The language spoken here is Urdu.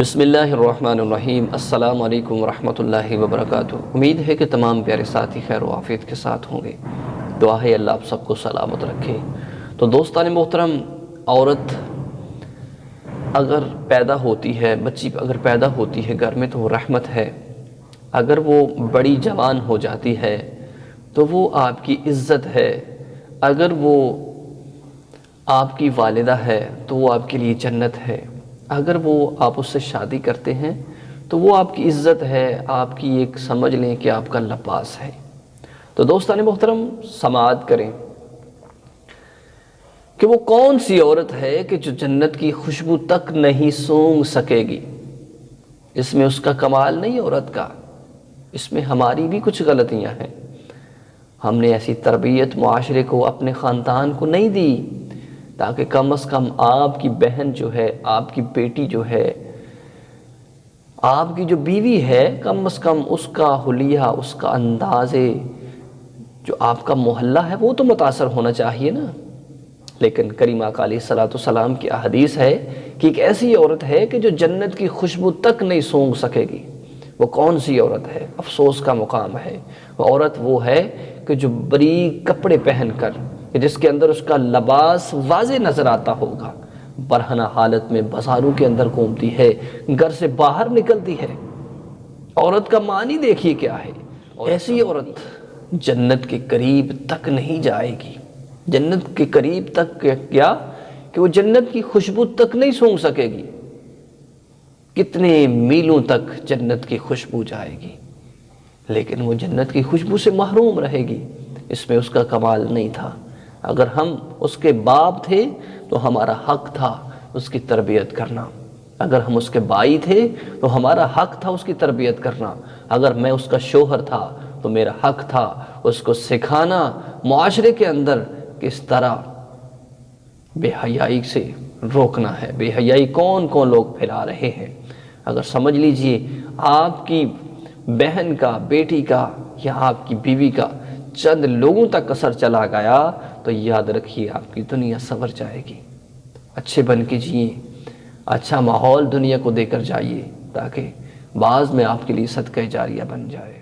بسم اللہ الرحمن الرحیم۔ السلام علیکم ورحمۃ اللہ وبرکاتہ۔ امید ہے کہ تمام پیارے ساتھی خیر و عافیت کے ساتھ ہوں گے۔ دعا ہے اللہ آپ سب کو سلامت رکھے۔ تو دوستان محترم، عورت اگر پیدا ہوتی ہے، بچی اگر پیدا ہوتی ہے گھر میں تو وہ رحمت ہے۔ اگر وہ بڑی جوان ہو جاتی ہے تو وہ آپ کی عزت ہے۔ اگر وہ آپ کی والدہ ہے تو وہ آپ کے لیے جنت ہے۔ اگر وہ آپ اس سے شادی کرتے ہیں تو وہ آپ کی عزت ہے، آپ کی ایک سمجھ لیں کہ آپ کا لباس ہے۔ تو دوستان محترم، سماعت کریں کہ وہ کون سی عورت ہے کہ جو جنت کی خوشبو تک نہیں سونگھ سکے گی۔ اس میں اس کا کمال نہیں عورت کا، اس میں ہماری بھی کچھ غلطیاں ہیں۔ ہم نے ایسی تربیت معاشرے کو، اپنے خاندان کو نہیں دی تاکہ کم از کم آپ کی بہن جو ہے، آپ کی بیٹی جو ہے، آپ کی جو بیوی ہے، کم از کم اس کا حلیہ، اس کا اندازے، جو آپ کا محلہ ہے وہ تو متاثر ہونا چاہیے نا۔ لیکن کریم آقا علیہ الصلوۃ والسلام کی احادیث ہے کہ ایک ایسی عورت ہے کہ جو جنت کی خوشبو تک نہیں سونگھ سکے گی۔ وہ کون سی عورت ہے؟ افسوس کا مقام ہے۔ وہ عورت وہ ہے کہ جو باریک کپڑے پہن کر، جس کے اندر اس کا لباس واضح نظر آتا ہوگا، برہنہ حالت میں بازاروں کے اندر گھومتی ہے، گھر سے باہر نکلتی ہے۔ عورت کا معنی دیکھیے کیا ہے۔ ایسی عورت جنت کے قریب تک نہیں جائے گی۔ جنت کے قریب تک کیا کہ وہ جنت کی خوشبو تک نہیں سونگھ سکے گی۔ کتنے میلوں تک جنت کی خوشبو جائے گی، لیکن وہ جنت کی خوشبو سے محروم رہے گی۔ اس میں اس کا کمال نہیں تھا۔ اگر ہم اس کے باپ تھے تو ہمارا حق تھا اس کی تربیت کرنا۔ اگر ہم اس کے بھائی تھے تو ہمارا حق تھا اس کی تربیت کرنا۔ اگر میں اس کا شوہر تھا تو میرا حق تھا اس کو سکھانا معاشرے کے اندر کس طرح بے حیائی سے روکنا ہے۔ بے حیائی کون کون لوگ پھیلا رہے ہیں۔ اگر سمجھ لیجئے آپ کی بہن کا، بیٹی کا یا آپ کی بیوی کا چند لوگوں تک اثر چلا گیا تو یاد رکھیے آپ کی دنیا سنور جائے گی۔ اچھے بن کے جئیں، اچھا ماحول دنیا کو دے کر جائیے تاکہ بعض میں آپ کے لیے صدقہ جاریہ بن جائے۔